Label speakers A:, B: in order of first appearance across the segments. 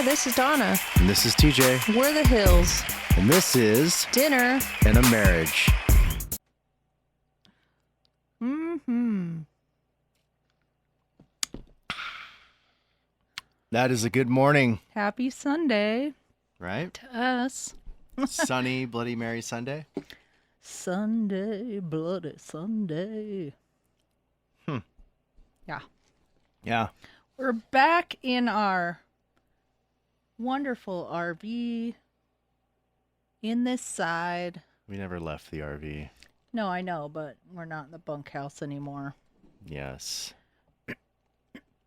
A: Hi, this is Donna.
B: And this is TJ.
A: We're the Hills.
B: And this is
A: Dinner.
B: and a Marriage. That is a good morning,
A: Happy Sunday
B: right?
A: to us.
B: Sunny, Bloody Mary Sunday.
A: Sunday, bloody Sunday. Yeah.
B: Yeah.
A: We're back in our wonderful RV in this side.
B: We never left the RV.
A: No, I know, but we're not in the bunkhouse anymore.
B: Yes.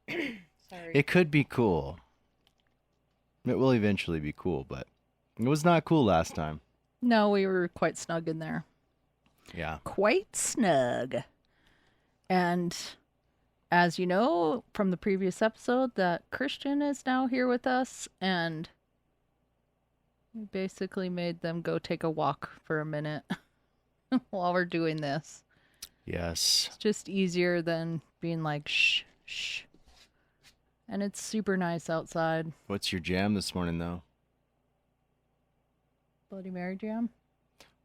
A: Sorry.
B: It could be cool. It will eventually be cool, but it was not cool last time.
A: No, we were quite snug in there.
B: Yeah.
A: Quite snug. And as you know from the previous episode, that Christian is now here with us, and we basically made them go take a walk for a minute while we're doing this.
B: Yes.
A: It's just easier than being like, shh, shh. And it's super nice outside.
B: What's your jam this morning, though?
A: Bloody Mary jam?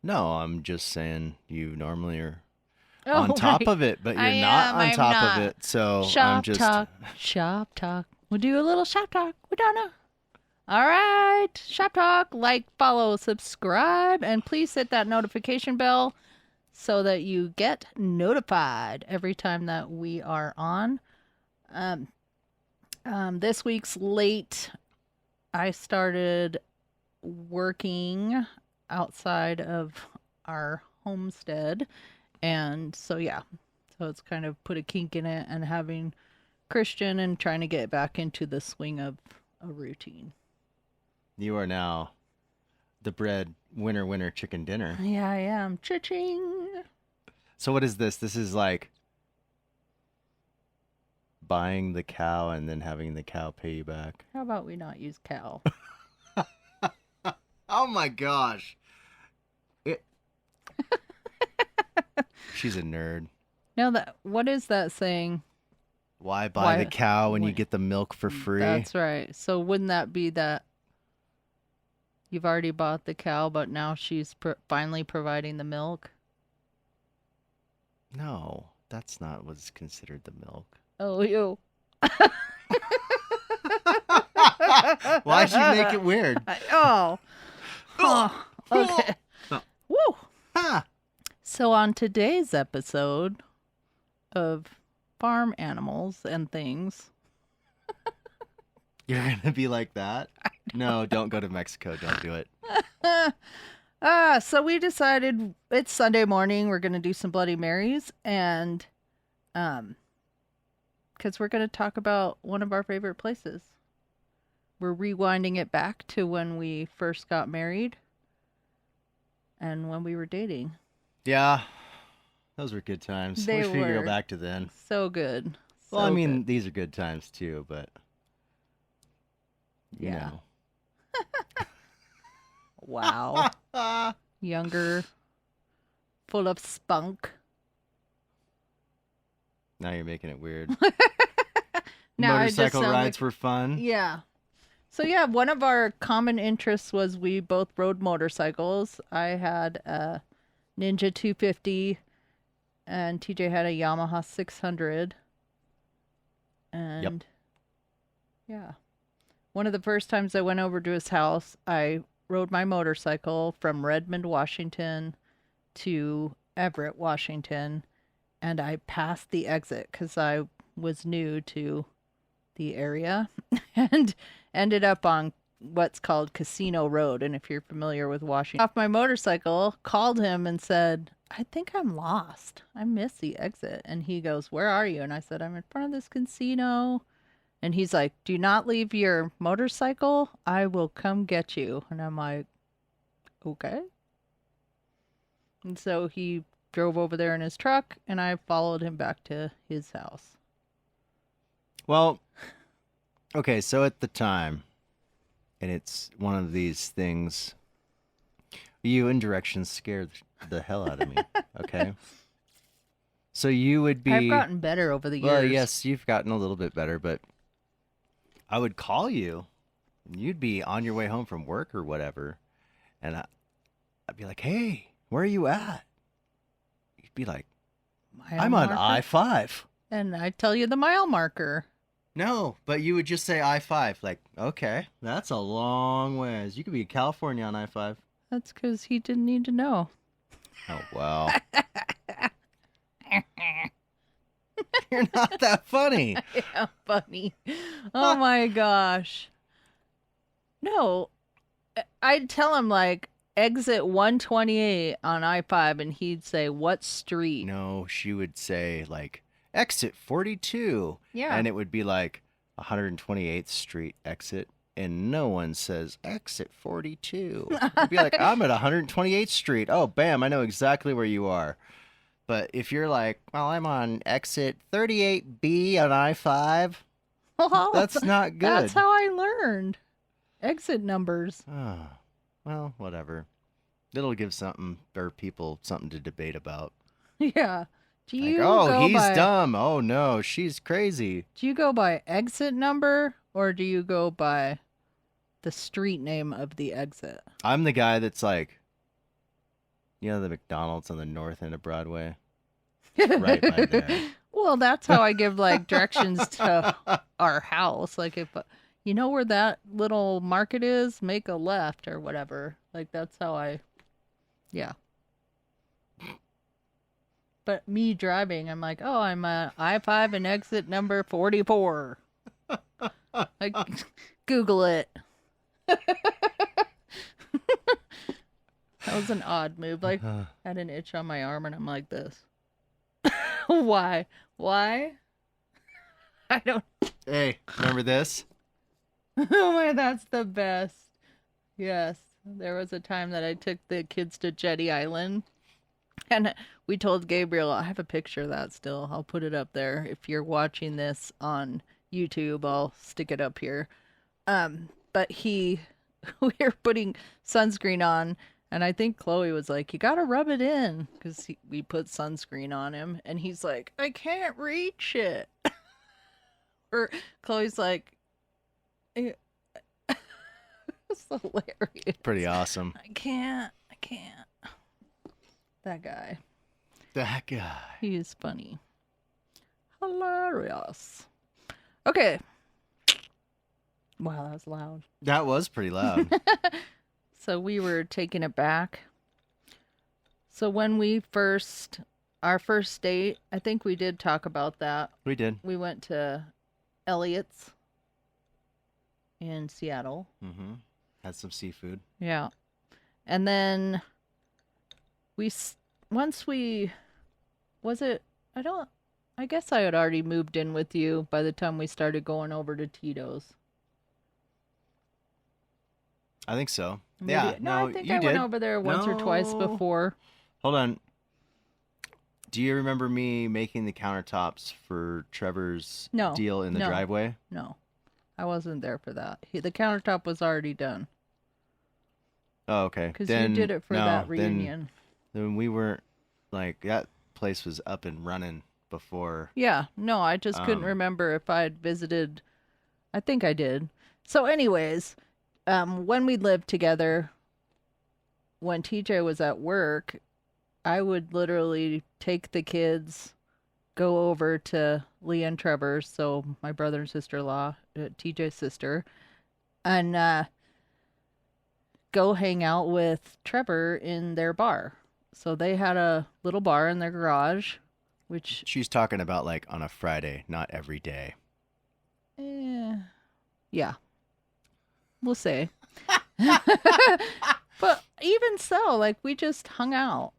B: No, I'm just saying you normally are
A: Oh,
B: on top
A: right.
B: of it, but you're
A: I
B: not
A: am,
B: on
A: I'm
B: top
A: not.
B: of it. So I'm
A: Shop
B: just
A: talk. Shop talk. We'll do a little shop talk with Donna. All right. Shop talk. Like, follow, subscribe, and please hit that notification bell so that you get notified every time that we are on. This week's late. I started working outside of our homestead. And so, yeah. So it's kind of put a kink in it, and having Christian and trying to get back into the swing of a routine.
B: You are now the bread winner chicken dinner.
A: Yeah, I am. Cha-ching.
B: So what is this? This is like buying the cow and then having the cow pay you back.
A: How about we not use cow?
B: Oh my gosh. She's a nerd.
A: Now what is that saying?
B: Why buy the cow when you
A: why-
B: get the milk for free?
A: That's right. So wouldn't that be that you've already bought the cow, but now she's finally providing the milk?
B: No, that's not what's considered the milk.
A: Oh, you.
B: Why'd you make it weird?
A: Oh. Okay.
B: Oh.
A: Woo.
B: Ha!
A: So on today's episode of Farm Animals and Things.
B: You're going to be like that? No, don't go to Mexico. Don't do it.
A: So we decided it's Sunday morning. We're going to do some Bloody Marys, and because we're going to talk about one of our favorite places. We're rewinding it back to when we first got married and when we were dating.
B: Yeah, those were good times.
A: They
B: Wish we could
A: were.
B: go back to then.
A: So good.
B: Well, I
A: So
B: mean,
A: good.
B: these are good times too, but you
A: Yeah.
B: know.
A: Wow. Younger, full of spunk.
B: Now you're making it weird.
A: Now I just
B: Motorcycle
A: sound
B: rides
A: like-
B: were fun.
A: Yeah. So yeah, one of our common interests was we both rode motorcycles. I had a Ninja 250 and TJ had a Yamaha 600. And yeah. One of the first times I went over to his house, I rode my motorcycle from Redmond, Washington to Everett, Washington, and I passed the exit because I was new to the area and ended up on what's called Casino Road. And if you're familiar with Washington, off my motorcycle, called him and said, I think I'm lost. I missed the exit. And he goes, where are you? And I said, I'm in front of this casino. And he's like, do not leave your motorcycle. I will come get you. And I'm like, okay. And so he drove over there in his truck, and I followed him back to his house.
B: Well, okay, so at the time, and it's one of these things, you in directions scared the hell out of me, okay? So you would be...
A: I've gotten better over the years.
B: Well, yes, you've gotten a little bit better, but I would call you You'd be on your way home from work or whatever, and I'd be like, "Hey, where are you at?" You'd be like,
A: Mile
B: "I'm on
A: marker.
B: I-5."
A: And I tell you the mile marker.
B: No, but you would just say I-5. Like, okay, that's a long ways. You could be in California on I-5.
A: That's because he didn't need to know.
B: Oh, well. You're not that funny.
A: Yeah, funny. Oh my gosh. No, I'd tell him like exit 128 on I-5 and he'd say, "What street?"
B: No, she would say, like, exit 42.
A: Yeah.
B: And it would be like 128th Street exit. And no one says exit 42. It'd be like, I'm at 128th Street. Oh, bam, I know exactly where you are. But if you're like, well, I'm on exit 38B on I-5,
A: Well,
B: that's not good.
A: that's how I learned exit numbers.
B: Oh, well, whatever. It'll give something or people something to debate about.
A: Yeah. Do
B: Like,
A: you
B: oh,
A: go
B: he's
A: by,
B: dumb. Oh no, she's crazy.
A: Do you go by exit number or do you go by the street name of the exit?
B: I'm the guy that's like, you know, the McDonald's on the north end of Broadway, right by there.
A: Well, that's how I give like directions to our house. Like if you know where that little market is, make a left or whatever. Like that's how yeah. But me driving, I'm like, oh, I'm I-5 and exit number 44. Like, Google it. That was an odd move. Like, I had an itch on my arm and I'm like this. Why? Why? I don't.
B: Hey, remember this?
A: Oh my, that's the best. Yes. There was a time that I took the kids to Jetty Island. And we told Gabriel, I have a picture of that still. I'll put it up there. If you're watching this on YouTube, I'll stick it up here. But we were putting sunscreen on, and I think Chloe was like, "You gotta rub it in," because we put sunscreen on him, and he's like, "I can't reach it." Or Chloe's like, it's hilarious.
B: Pretty awesome.
A: I can't. That guy.
B: That guy.
A: He is funny. Hilarious. Okay. Wow, that was loud.
B: That was pretty loud.
A: So we were taking it back. So when our first date, I think we did talk about that.
B: We did.
A: We went to Elliot's in Seattle.
B: Mm-hmm. Had some seafood.
A: Yeah. And then I guess I had already moved in with you by the time we started going over to Tito's.
B: I think so.
A: Maybe,
B: Yeah.
A: no, I think
B: you
A: I
B: did.
A: went over there once or twice
B: No.
A: before.
B: Hold on. Do you remember me making the countertops for Trevor's
A: No,
B: deal in the
A: no.
B: driveway?
A: No, I wasn't there for that. The countertop was already done.
B: Oh, okay.
A: Because you did it for that reunion.
B: Then we weren't, like, that place was up and running before.
A: Yeah, no, I just couldn't remember if I had visited. I think I did. So anyways, when we lived together, when TJ was at work, I would literally take the kids, go over to Leah and Trevor, so my brother and sister-in-law, TJ's sister, and go hang out with Trevor in their bar. So they had a little bar in their garage, which...
B: She's talking about, like, on a Friday, not every day.
A: Yeah. We'll say. But even so, like, we just hung out.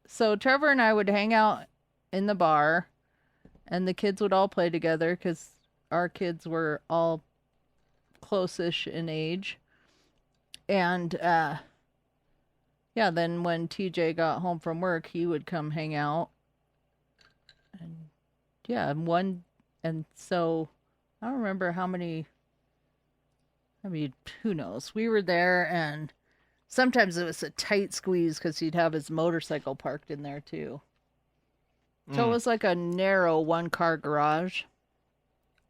A: So Trevor and I would hang out in the bar, and the kids would all play together because our kids were all close-ish in age. And, yeah, then when TJ got home from work, he would come hang out. And, yeah, and so I don't remember how many, who knows? We were there, and sometimes it was a tight squeeze because he'd have his motorcycle parked in there, too. So it was like a narrow one-car garage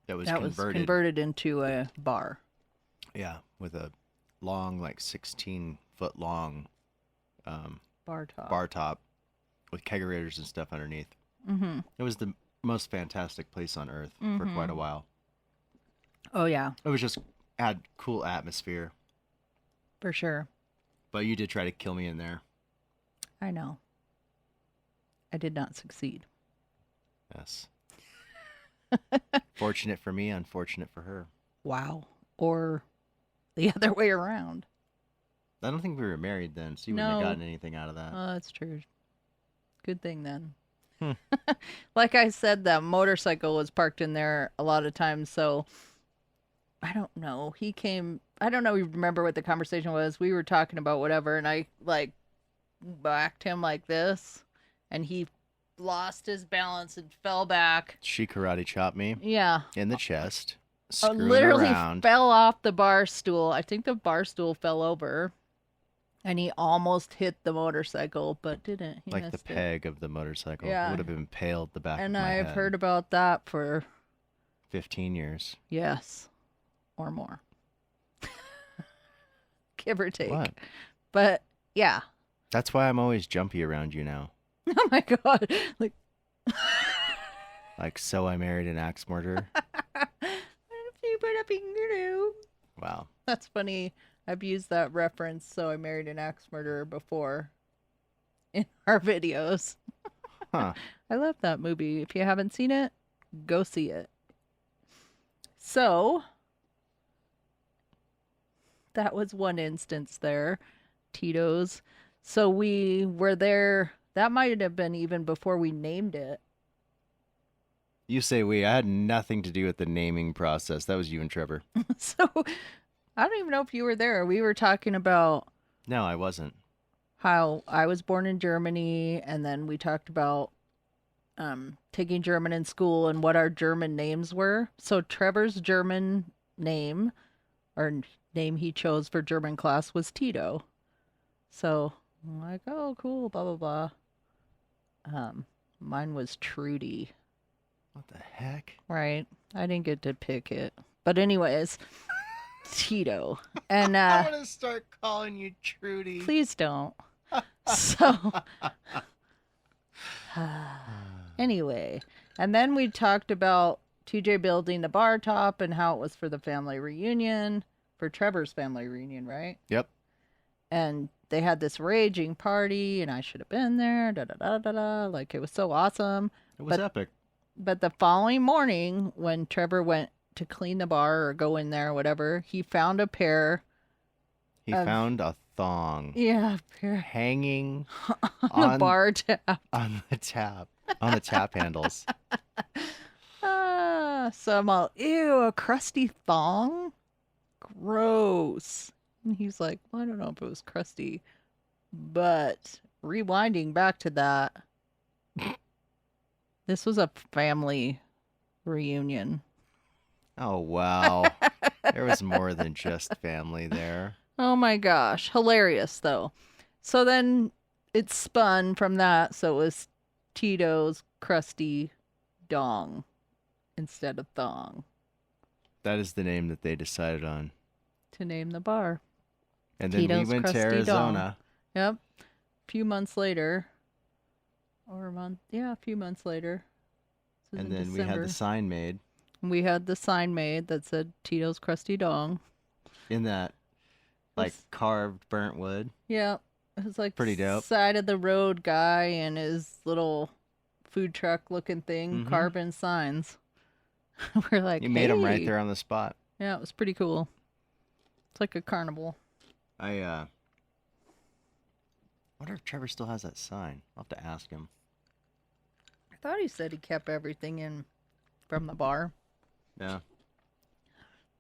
B: That was
A: converted into a bar.
B: Yeah, with a long, like 16-foot long
A: Bar top.
B: bar top with kegerators and stuff underneath.
A: Mm-hmm.
B: It was the most fantastic place on earth for quite
A: Mm-hmm.
B: a while.
A: Oh yeah,
B: It was just had cool atmosphere.
A: for sure.
B: But you did try to kill me in there.
A: I know. I did not succeed.
B: Yes. Fortunate for me, unfortunate for her.
A: Wow. Or the other way around.
B: I don't think we were married then, so you wouldn't have
A: No.
B: gotten anything out of that.
A: Oh, that's true. Good thing then.
B: Hmm.
A: Like I said, that motorcycle was parked in there a lot of times, so I don't know. He came. I don't know. We remember what the conversation was. We were talking about whatever, and I like backed him like this, and he lost his balance and fell back.
B: She karate chopped me
A: Yeah,
B: in the chest, screwing
A: literally
B: around.
A: fell off the bar stool. I think the bar stool fell over, and he almost hit the motorcycle, but didn't. He
B: Like the
A: missed it.
B: peg of the motorcycle.
A: Yeah.
B: It would have impaled the back
A: And
B: of my
A: I've
B: head.
A: heard about that for
B: 15 years.
A: yes, or more, give or take.
B: What?
A: But yeah.
B: That's why I'm always jumpy around you now.
A: Oh my god! Like,
B: Like, so I married an axe murderer. Wow.
A: that's funny. I've used that reference. So I married an axe murderer before in our videos.
B: Huh.
A: I love that movie. If you haven't seen it, go see it. So that was one instance there, Tito's. So we were there. That might have been even before we named it.
B: You say we. I had nothing to do with the naming process. That was you and Trevor.
A: So I don't even know if you were there. We were talking about
B: No, I wasn't.
A: how I was born in Germany, and then we talked about taking German in school and what our German names were. So Trevor's German name, or name he chose for German class, was Tito. So I'm like, oh, cool, blah blah blah. Mine was Trudy,
B: What the heck?
A: right? I didn't get to pick it, but anyways, Tito, and
B: I'm going to start calling you Trudy.
A: please don't. So. Anyway, and then we talked about TJ building the bar top and how it was for the family reunion, for Trevor's family reunion, right?
B: Yep.
A: And they had this raging party, and I should have been there, da da da da da. Like, it was so awesome.
B: It was
A: But-
B: epic.
A: But the following morning, when Trevor went to clean the bar or go in there or whatever, he found a pair.
B: He
A: of-
B: found a thong
A: Yeah, a pair
B: hanging
A: on the bar tap.
B: on the tap handles.
A: So I'm all, ew, a crusty thong? Gross. And he's like, well, I don't know if it was crusty. But rewinding back to that, this was a family reunion.
B: Oh, wow. There was more than just family there.
A: Oh my gosh. Hilarious, though. So then it spun from that. So it was Tito's crusty dong instead of thong
B: That is the name that they decided on.
A: to name the bar.
B: And then
A: Tito's
B: we went to
A: Crusty
B: Arizona.
A: Yep. A few months later. Or a month. Yeah, a few months later. This was
B: And
A: in
B: then we had
A: December.
B: the sign made
A: We had the sign made that said Tito's Crusty Dong.
B: in that, like,
A: It's-
B: carved burnt wood.
A: Yeah. It was like
B: Pretty dope.
A: side of the road guy and his little food truck looking thing
B: Mhm.
A: carving signs. We're like,
B: You made them right
A: "Hey."
B: there on the spot.
A: Yeah, it was pretty cool. It's like a carnival.
B: I wonder if Trevor still has that sign. I'll have to ask him.
A: I thought he said he kept everything in from the bar.
B: Yeah.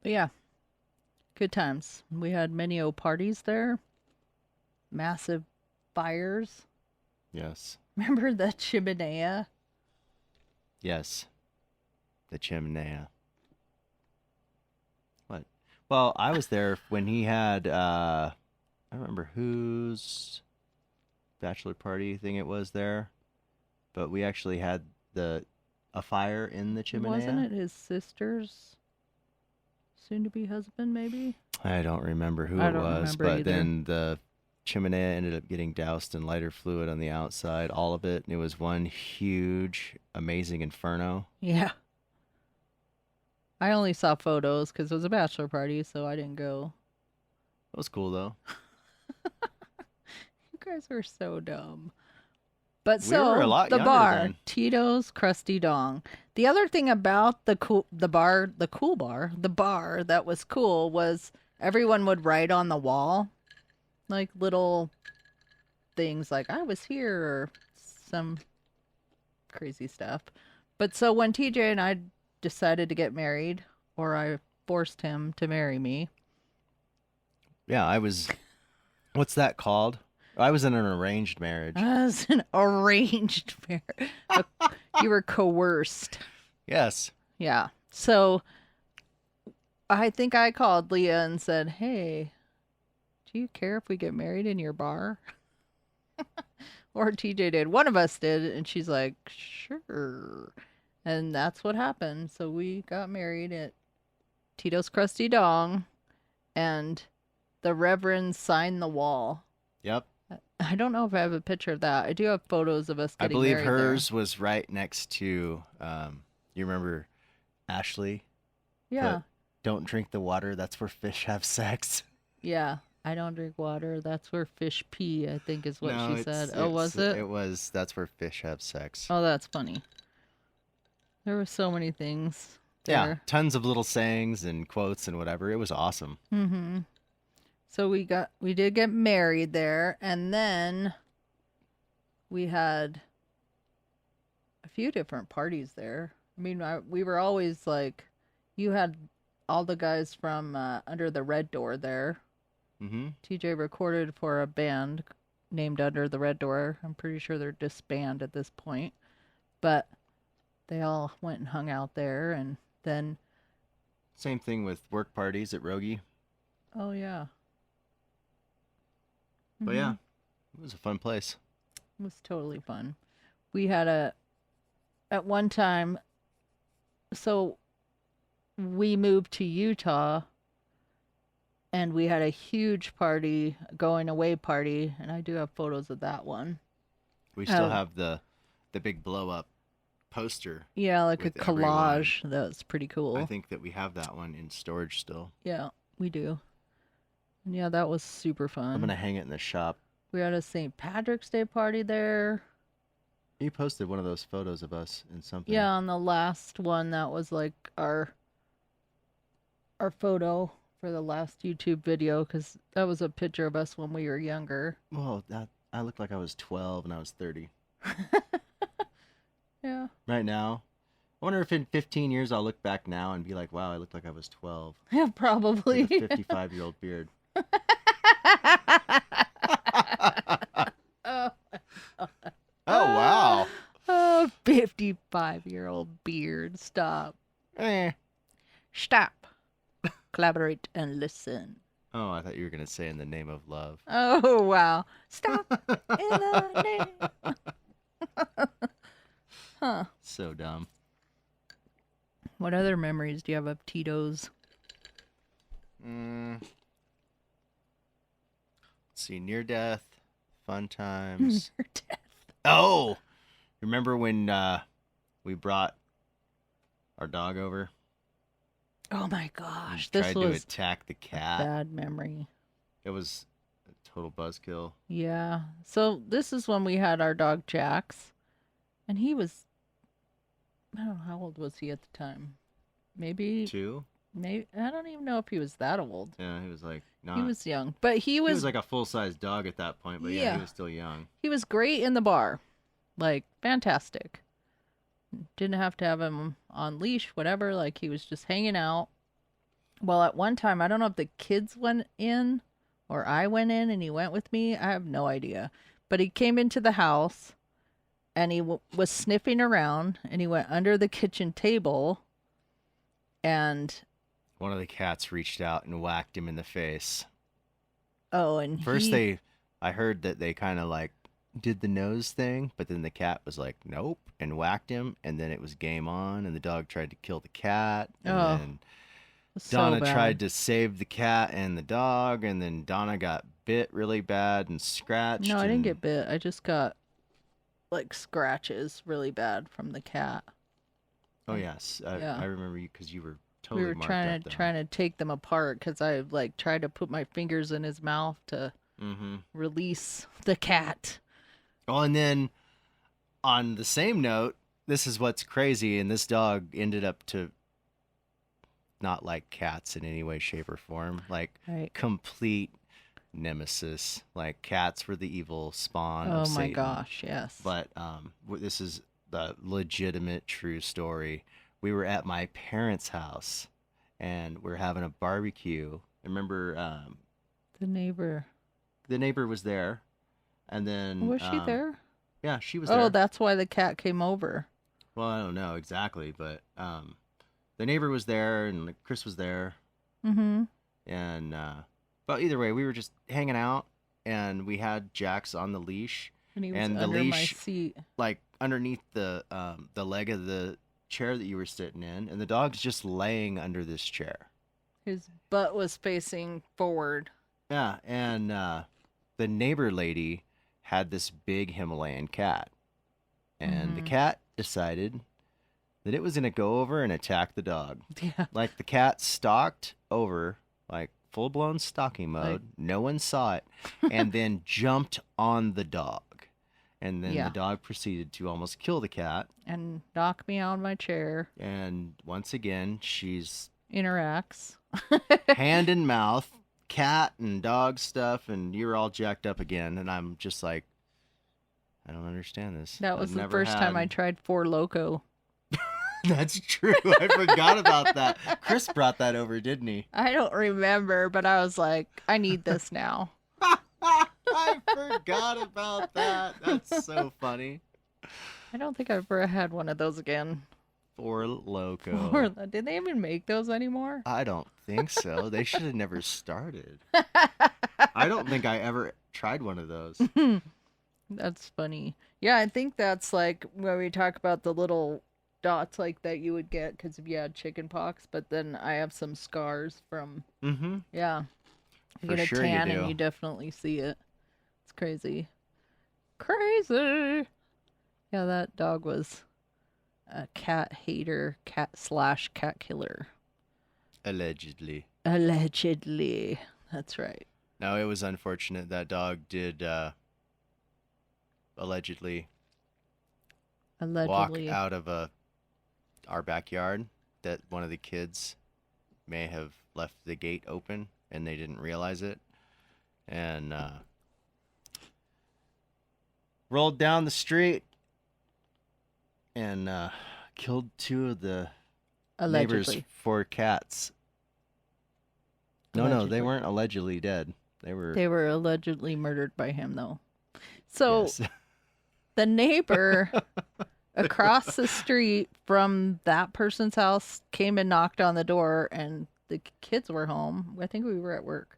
A: But yeah, good times. We had many parties there. Massive fires.
B: Yes.
A: Remember the chimenea?
B: Yes. The chimney. What? Well, I was there when he had I don't remember whose bachelor party thing it was there, but we actually had a fire in the chimney.
A: Wasn't it his sister's soon to be husband, maybe.
B: I don't remember who
A: I
B: it
A: don't
B: was,
A: remember
B: but
A: either.
B: then the chimney ended up getting doused in lighter fluid on the outside, all of it, and it was one huge, amazing inferno.
A: Yeah. I only saw photos because it was a bachelor party, so I didn't go.
B: It was cool though.
A: You guys are so dumb. But
B: We were a
A: so
B: lot
A: the
B: younger
A: bar,
B: then.
A: Tito's Crusty Dong. The other thing about the bar, the bar that was cool was everyone would write on the wall like little things like I was here or some crazy stuff. But so when TJ and I decided to get married, or I forced him to marry me.
B: Yeah, I was. What's that called? I was in an arranged marriage.
A: As an arranged marriage. You were coerced.
B: Yes.
A: Yeah. So I think I called Leah and said, "Hey, do you care if we get married in your bar?" Or TJ did. One of us did. And she's like, "Sure." And that's what happened. So we got married at Tito's Crusty Dong, and the Reverend signed the wall.
B: Yep.
A: I don't know if I have a picture of that. I do have photos of us
B: I
A: getting
B: believe
A: married
B: hers was right next to. You remember Ashley?
A: there. Yeah.
B: Don't drink the water. That's where fish have sex.
A: Yeah. I don't drink water. That's where fish pee, I think is what
B: No,
A: she said. Oh, was it?
B: It was. That's where fish have sex.
A: Oh, that's funny. There were so many things
B: Yeah,
A: there.
B: tons of little sayings and quotes and whatever. It was awesome.
A: Mm-hmm. So we did get married there, and then we had a few different parties there. I mean, we were always like, you had all the guys from Under the Red Door there.
B: Mm-hmm.
A: TJ recorded for a band named Under the Red Door. I'm pretty sure they're disbanded at this point, but they all went and hung out there, and then
B: Same thing with work parties at Rogie.
A: oh yeah.
B: But yeah, it was a fun place.
A: It was totally fun. We had at one time, so we moved to Utah and we had a huge party, going away party, and I do have photos of that one.
B: We still
A: Oh.
B: have the big blow up poster.
A: Yeah, like a
B: With everyone.
A: collage. That was pretty cool.
B: I think that we have that one in storage still.
A: Yeah, we do. And yeah, that was super fun.
B: I'm gonna hang it in the shop.
A: We had a St. Patrick's Day party there.
B: You posted one of those photos of us in something.
A: Yeah, on the last one, that was like our photo for the last YouTube video, because that was a picture of us when we were younger.
B: Well, I looked like I was 12 and I was 30.
A: Yeah.
B: Right now, I wonder if in 15 years I'll look back now and be like, wow, I looked like I was 12.
A: Yeah,
B: With
A: probably.
B: a 55-year-old beard.
A: Oh,
B: Oh, wow.
A: oh, 55-year-old beard. Stop.
B: Eh.
A: Stop. Collaborate and listen.
B: Oh, I thought you were going to say in the name of love.
A: Oh, wow. Stop in the name. Huh.
B: So dumb.
A: What other memories do you have of Tito's?
B: Let's see, near death, fun times.
A: Near death.
B: Oh, remember when we brought our dog over?
A: Oh my gosh,
B: He
A: this
B: tried to
A: was
B: attack the
A: a
B: cat.
A: bad memory.
B: It was a total buzzkill.
A: Yeah. So this is when we had our dog Jax, and he was, I don't know, how old was he at the time? Maybe
B: 2?
A: I don't even know if he was that old.
B: Yeah, he was like not.
A: He was young, but he
B: He
A: was
B: was like a full-size dog at that point, but yeah,
A: Yeah.
B: he was still young.
A: he was great in the bar. Like fantastic. Didn't have to have him on leash, whatever, like he was just hanging out. Well, at one time, I don't know if the kids went in or I went in and he went with me. I have no idea. But he came into the house and he was sniffing around, and he went under the kitchen table, and
B: One of the cats reached out and whacked him in the face.
A: and
B: First I heard that they kind of like did the nose thing, but then the cat was like, nope, and whacked him, and then it was game on, and the dog tried to kill the cat, and
A: Oh.
B: then
A: So
B: Donna tried
A: bad.
B: to save the cat and the dog, and then Donna got bit really bad and
A: No,
B: scratched.
A: I didn't
B: And
A: get bit. I just got like scratches really bad from the cat.
B: oh
A: And
B: yes, I
A: yeah,
B: remember you because you were
A: we
B: totally
A: were
B: marked up though.
A: trying to take them apart because I like tried to put my fingers in his mouth to
B: Mm-hmm.
A: release the cat.
B: Well, and then on the same note, this is what's crazy, and this dog ended up to not like cats in any way, shape, or form. Like
A: Right.
B: complete nemesis. Like cats were the evil spawn of
A: Oh my
B: Satan.
A: gosh, yes.
B: But this is the legitimate true story. We were at my parents' house, and we're having a barbecue. I remember
A: The neighbor.
B: the neighbor was there, and then
A: Was she there?
B: yeah, she was
A: Oh,
B: there.
A: that's why the cat came over.
B: Well, I don't know exactly, but the neighbor was there, and like, Chris was there,
A: Mm-hmm.
B: and but either way, we were just hanging out, and we had Jax on the leash,
A: And he was
B: and the
A: under my
B: leash
A: seat.
B: like underneath the leg of the chair that you were sitting in, and the dog's just laying under this chair.
A: His butt was facing forward.
B: Yeah, and the neighbor lady had this big Himalayan cat, and the
A: Mm-hmm.
B: cat decided that it was going to go over and attack the dog.
A: Yeah.
B: Like the cat stalked over, like full blown stalking
A: Like,
B: mode. No one saw it, and then jumped on the dog. And then the
A: yeah.
B: dog proceeded to almost kill the cat.
A: And knock me out of my chair.
B: And once again, she's
A: Interacts.
B: hand in mouth, cat and dog stuff, and you're all jacked up again. And I'm just like, I don't understand this.
A: That
B: I've
A: was the
B: never
A: first time I
B: had.
A: tried Four Loco.
B: That's true. I forgot about that. Chris brought that over, didn't he?
A: I don't remember, but I was like, I need this now.
B: I forgot about that. That's so funny.
A: I don't think I've ever had one of those again.
B: For Loco.
A: Or did they even make those anymore?
B: I don't think so. They should have never started. I don't think I ever tried one of those.
A: That's funny. Yeah, I think that's like where we talk about the little dots like that you would get because if you had chicken pox, but then I have some scars from,
B: Mm-hmm.
A: yeah. You
B: For
A: get a
B: sure you
A: tan
B: do.
A: and you definitely see it. It's crazy. Crazy. Yeah, that dog was a cat hater, cat/cat killer.
B: Allegedly.
A: Allegedly. That's right.
B: No, it was unfortunate. That dog did allegedly walk
A: Allegedly.
B: out of our backyard. That one of the kids may have left the gate open and they didn't realize it. And rolled down the street and killed two of the neighbors'
A: Allegedly.
B: four cats. No, they
A: Allegedly.
B: weren't allegedly dead. They were.
A: They were allegedly murdered by him, though. So
B: Yes.
A: the neighbor across the street from that person's house came and knocked on the door, and the kids were home. I think we were at work.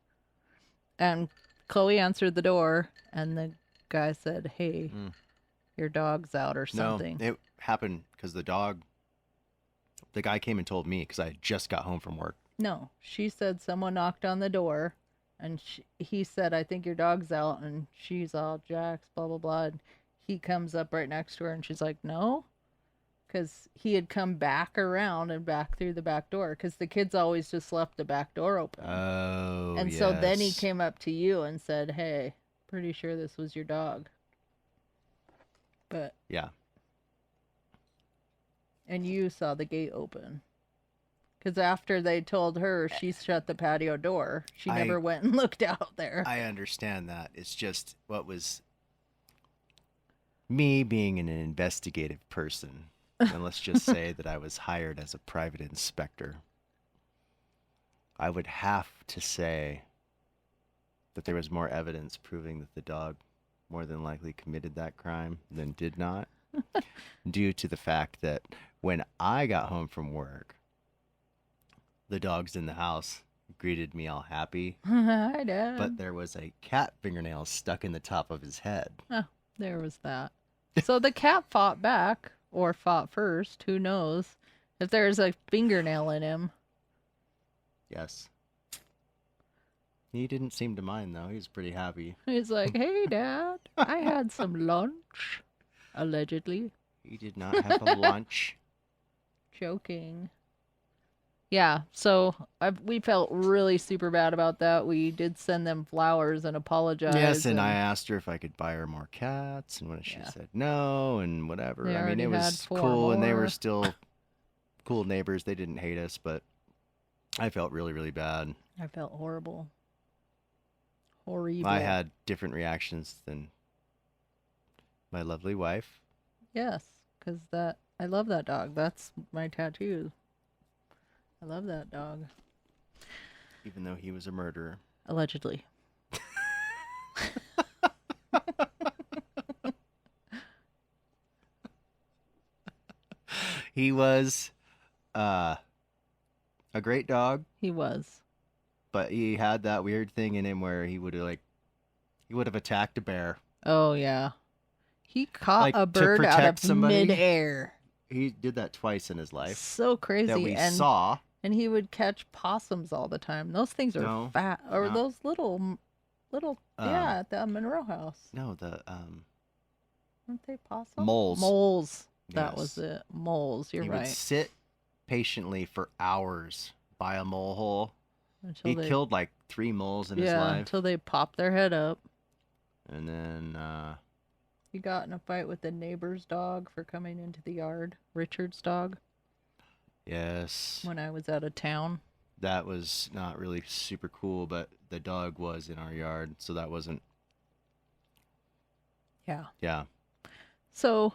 A: And Chloe answered the door, and the guy said, "Hey,
B: Mm.
A: your dog's out or something."
B: No, it happened because the guy came and told me because I just got home from work.
A: No, she said someone knocked on the door, and he said, "I think your dog's out," and she's all Jax, blah blah blah. And he comes up right next to her, and she's like, "No," because he had come back around and back through the back door, because the kids always just left the back door open.
B: Oh,
A: And so then he came up to you and said, "Hey, pretty sure this was your dog." But
B: Yeah.
A: and you saw the gate open. Because after they told her, she shut the patio door. She
B: I-
A: never went and looked out there.
B: I understand that. It's just what was me being an investigative person. And let's just say that I was hired as a private inspector. I would have to say that there was more evidence proving that the dog more than likely committed that crime than did not, due to the fact that when I got home from work, the dogs in the house greeted me all happy,
A: Hi, Dad.
B: but there was a cat fingernail stuck in the top of his head.
A: Oh, there was that. So the cat fought back, or fought first. Who knows? If there's a fingernail in him.
B: Yes. He didn't seem to mind, though. He was pretty happy.
A: He's like, "Hey, Dad, I had some lunch." Allegedly.
B: He did not have a lunch.
A: Joking. Yeah, so we felt really super bad about that. We did send them flowers and apologize.
B: Yes, and I asked her if I could buy her more cats, and when she said no, and whatever.
A: They
B: I mean,
A: already
B: it
A: had
B: was
A: 4
B: cool, and they were
A: more.
B: still cool neighbors. They didn't hate us, but I felt really, really bad.
A: I felt horrible. Horrible.
B: I had different reactions than my lovely wife.
A: Yes, because I love that dog. That's my tattoo. I love that dog.
B: Even though he was a murderer.
A: Allegedly.
B: He was a great dog,
A: He was.
B: but he had that weird thing in him where he would have attacked a bear.
A: Oh, yeah. He caught
B: Like,
A: a
B: to
A: bird out
B: protect
A: of
B: somebody?
A: midair.
B: He did that twice in his life
A: So crazy.
B: that we
A: and
B: saw.
A: And he would catch possums all the time. Those things are
B: No,
A: fat. Or
B: no.
A: those little, yeah, at the Monroe house.
B: No, the
A: Weren't they possums?
B: moles.
A: Moles. That
B: Yes.
A: was it. Moles. You're
B: He
A: right.
B: would sit patiently for hours by a mole hole.
A: Until
B: He
A: they,
B: killed like 3 moles in his
A: yeah,
B: life.
A: until they popped their head up.
B: And then
A: He got in a fight with the neighbor's dog for coming into the yard. Richard's dog.
B: yes,
A: When I was out of town.
B: that was not really super cool, but the dog was in our yard, so that wasn't.
A: Yeah.
B: Yeah,
A: So.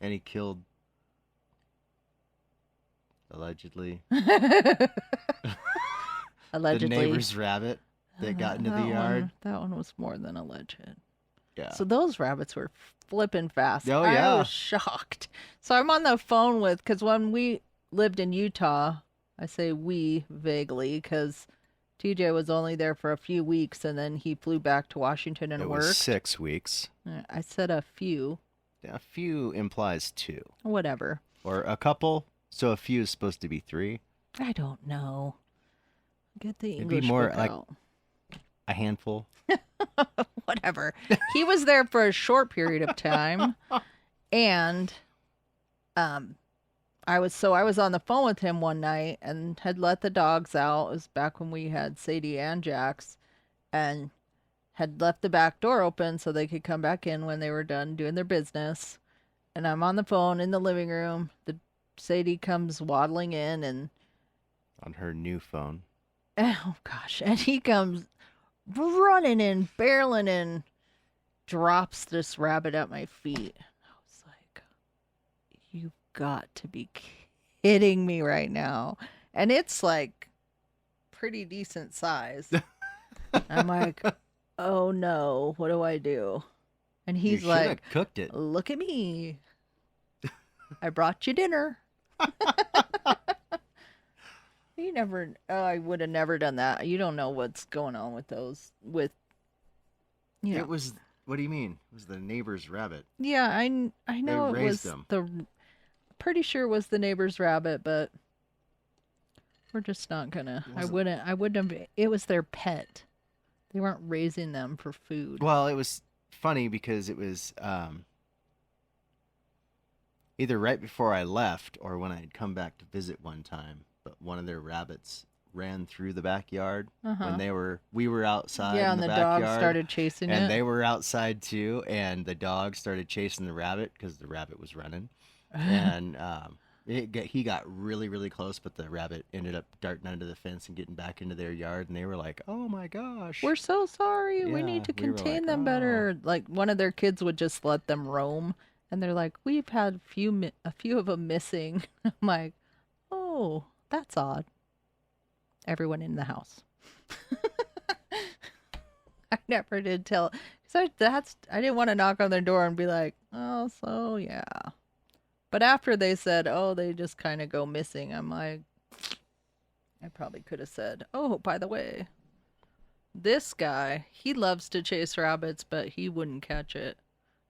B: and he killed allegedly
A: Allegedly.
B: the neighbor's rabbit that got into the yard.
A: That one was more than alleged.
B: Yeah.
A: So those rabbits were flipping fast.
B: Oh,
A: I
B: yeah.
A: was shocked. So I'm on the phone with, because when we lived in Utah, I say we vaguely, because TJ was only there for a few weeks and then he flew back to Washington and
B: it
A: worked.
B: was 6 weeks.
A: I said a few.
B: A few implies 2
A: Whatever.
B: or a couple. So a few is supposed to be 3.
A: I don't know. Get the
B: It'd be
A: English
B: more
A: book
B: like-
A: out.
B: A handful.
A: Whatever. He was there for a short period of time, and I was on the phone with him one night and had let the dogs out. It was back when we had Sadie and Jax, and had left the back door open so they could come back in when they were done doing their business. And I'm on the phone in the living room. Sadie comes waddling in, and
B: On her new phone.
A: oh gosh, and he comes running in, barreling in, drops this rabbit at my feet. I was like, you've got to be kidding me right now. And it's like pretty decent size. I'm like, oh no, what do I do? And he's
B: you
A: like,
B: have cooked it.
A: look at me. I brought you dinner. You never, I would have never done that. You don't know what's going on with those, with, you know.
B: It was. What do you mean? It was the neighbor's rabbit.
A: Yeah, I know it was
B: raised them.
A: pretty sure it was the neighbor's rabbit, but we're just not gonna, I wouldn't have, it was their pet. They weren't raising them for food.
B: Well, it was funny because it was either right before I left or when I had come back to visit one time. But one of their rabbits ran through the backyard when we were outside.
A: Yeah,
B: in
A: and the
B: backyard,
A: dog started chasing
B: and
A: it.
B: they were outside too, and the dog started chasing the rabbit because the rabbit was running, and he got really, really close, but the rabbit ended up darting under the fence and getting back into their yard, and they were like, "Oh my gosh,
A: We're so sorry. We
B: Yeah,
A: need to
B: we were
A: contain
B: like,
A: them better." Like one of their kids would just let them roam, and they're like, "We've had a few of them missing." I'm like, "Oh, that's odd." Everyone in the house. I never did tell, because I didn't want to knock on their door and be like, "Oh, so yeah." But after they said, "Oh, they just kind of go missing," I'm like, I probably could have said, "Oh, by the way, this guy, he loves to chase rabbits, but he wouldn't catch it."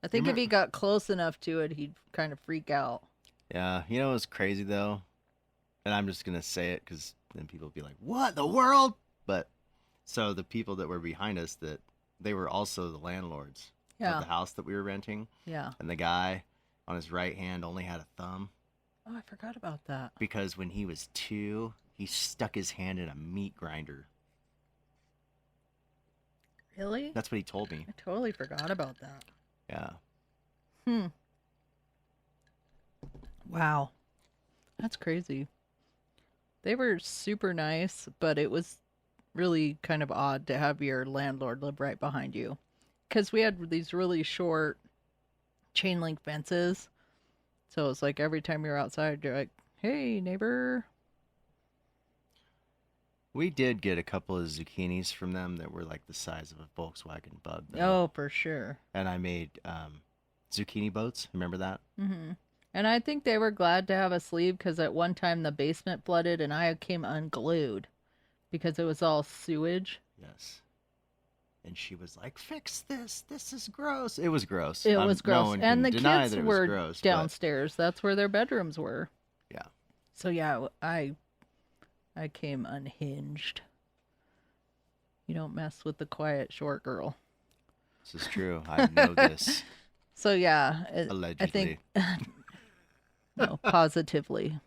A: I think if he got close enough to it, he'd kind of freak out.
B: Yeah, you know what's crazy though, and I'm just gonna say it because then people would be like, "What the world?" But so the people that were behind us, that they were also the landlords of
A: Yeah.
B: the house that we were renting,
A: Yeah.
B: and the guy on his right hand only had a thumb
A: Oh, I forgot about that.
B: because when he was 2, he stuck his hand in a meat grinder.
A: Really?
B: That's what he told me.
A: I totally forgot about that.
B: Yeah.
A: Hmm. Wow. That's crazy. They were super nice, but it was really kind of odd to have your landlord live right behind you. Because we had these really short chain link fences. So it's like every time you're outside, you're like, hey, neighbor.
B: We did get a couple of zucchinis from them that were like the size of a Volkswagen Bug, though.
A: Oh, for sure.
B: And I made zucchini boats. Remember that?
A: Mm-hmm. And I think they were glad to have us leave because at one time the basement flooded and I came unglued because it was all sewage.
B: Yes. And she was like, "Fix this. This is gross." It was gross.
A: It was
B: No
A: gross.
B: one
A: And
B: can
A: the
B: deny
A: kids
B: that it was
A: were
B: gross,
A: downstairs. That's where their bedrooms were.
B: But yeah.
A: So yeah, I came unhinged. You don't mess with the quiet short girl.
B: This is true. I know this.
A: So yeah,
B: Allegedly.
A: I think no, positively.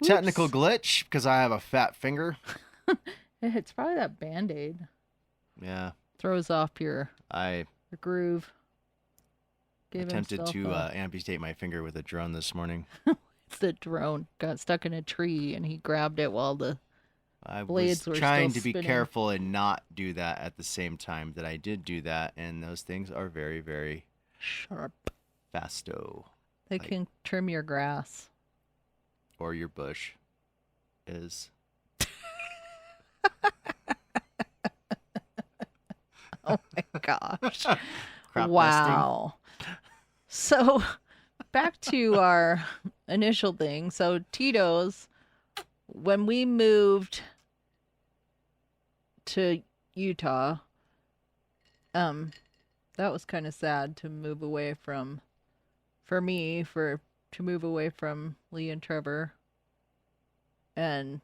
B: Technical
A: Whoops.
B: glitch because I have a fat finger.
A: It's probably that Band-Aid.
B: Yeah.
A: Throws off your
B: I
A: groove. Give
B: attempted
A: himself
B: to
A: a-
B: amputate my finger with a drone this morning.
A: the drone got stuck in a tree and he grabbed it while the
B: I
A: blades were
B: was trying
A: still
B: to be
A: spinning.
B: careful and not do that at the same time that I did do that, and those things are very, very
A: sharp.
B: fasto.
A: They
B: Like-
A: can trim your grass.
B: Or your bush is.
A: Oh my gosh.
B: Crop
A: Wow. So back to our initial thing. So Tito's, when we moved to Utah, that was kind of sad to move away from, to move away from Lee and Trevor. And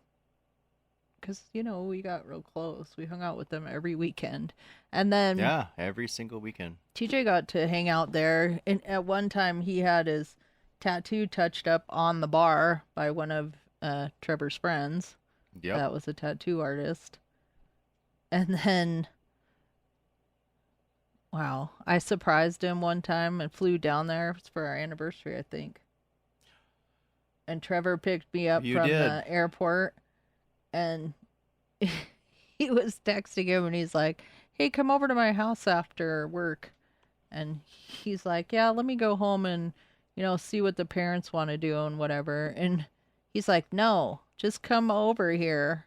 A: because, we got real close. We hung out with them every weekend. And then
B: Yeah, every single weekend.
A: TJ got to hang out there. And at one time, he had his tattoo touched up on the bar by one of Trevor's friends.
B: Yep.
A: That was a tattoo artist. And then, wow, I surprised him one time and flew down there. It was for our anniversary, I think. And Trevor picked me up
B: You
A: from
B: did.
A: the airport. And he was texting him and he's like, hey, come over to my house after work. And he's like, yeah, let me go home and, see what the parents want to do and whatever. And he's like, no, just come over here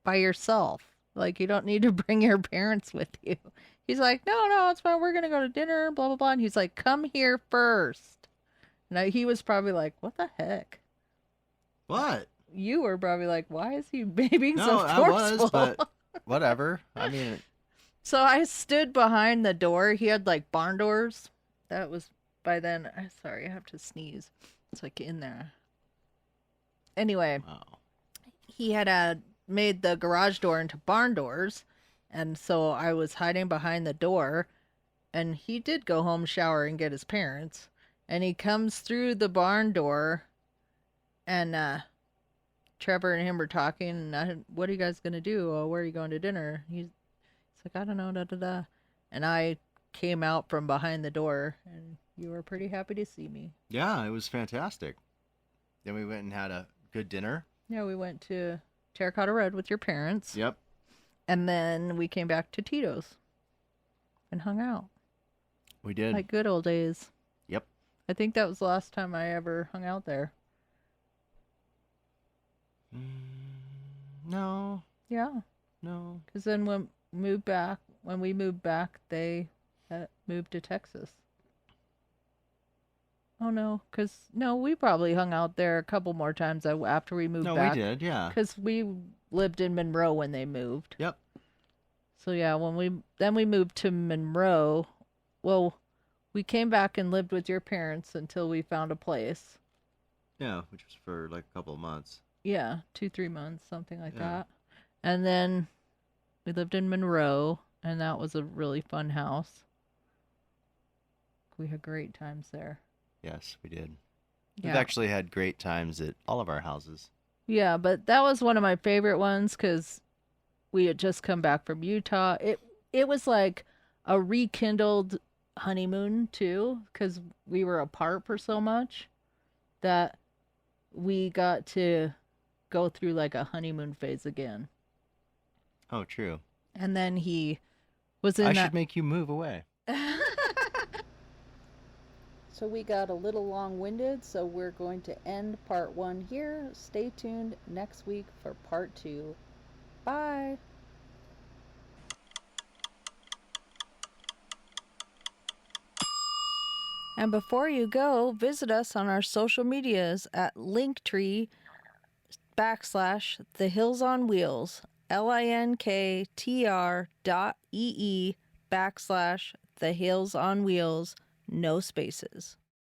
A: by yourself. Like, you don't need to bring your parents with you. He's like, no, it's fine. We're going to go to dinner, blah, blah, blah. And he's like, come here first. And he was probably like, what the heck?
B: What?
A: You were probably like, why is he being
B: No,
A: so
B: I
A: forceful?
B: was, but whatever. I mean,
A: So I stood behind the door. He had like barn doors. That was by then. I'm sorry, I have to sneeze. It's like in there. Anyway,
B: wow.
A: he had made the garage door into barn doors. And so I was hiding behind the door. And he did go home, shower, and get his parents. And he comes through the barn door. And Trevor and him were talking. And what are you guys going to do? Oh, where are you going to dinner? He's like, I don't know, da da da. And I came out from behind the door, and you were pretty happy to see me.
B: Yeah, it was fantastic. Then we went and had a good dinner.
A: Yeah, we went to Terracotta Red with your parents.
B: Yep.
A: And then we came back to Tito's and hung out.
B: We did.
A: Like good old days.
B: Yep.
A: I think that was the last time I ever hung out there.
B: No.
A: Yeah.
B: No.
A: Because then when we moved back, they moved to Texas. Oh no, we probably hung out there a couple more times after we moved
B: No,
A: back.
B: we did, yeah.
A: Because we lived in Monroe when they moved.
B: Yep.
A: So yeah, when we moved to Monroe, well, we came back and lived with your parents until we found a place.
B: Yeah, which was for like a couple of months.
A: Yeah, 2-3 months, something like
B: Yeah.
A: that. And then we lived in Monroe, and that was a really fun house. We had great times there.
B: Yes, we did. We've
A: Yeah.
B: actually had great times at all of our houses.
A: Yeah, but that was one of my favorite ones because we had just come back from Utah. It was like a rekindled honeymoon too, because we were apart for so much that we got to go through like a honeymoon phase again.
B: Oh, true.
A: And then he was
B: I
A: in
B: should
A: that.
B: make you move away.
A: So we got a little long winded, so we're going to end part one here. Stay tuned next week for part two. Bye. And before you go, visit us on our social medias at Linktree / The Hills on Wheels, linktr.ee / The Hills on Wheels, no spaces.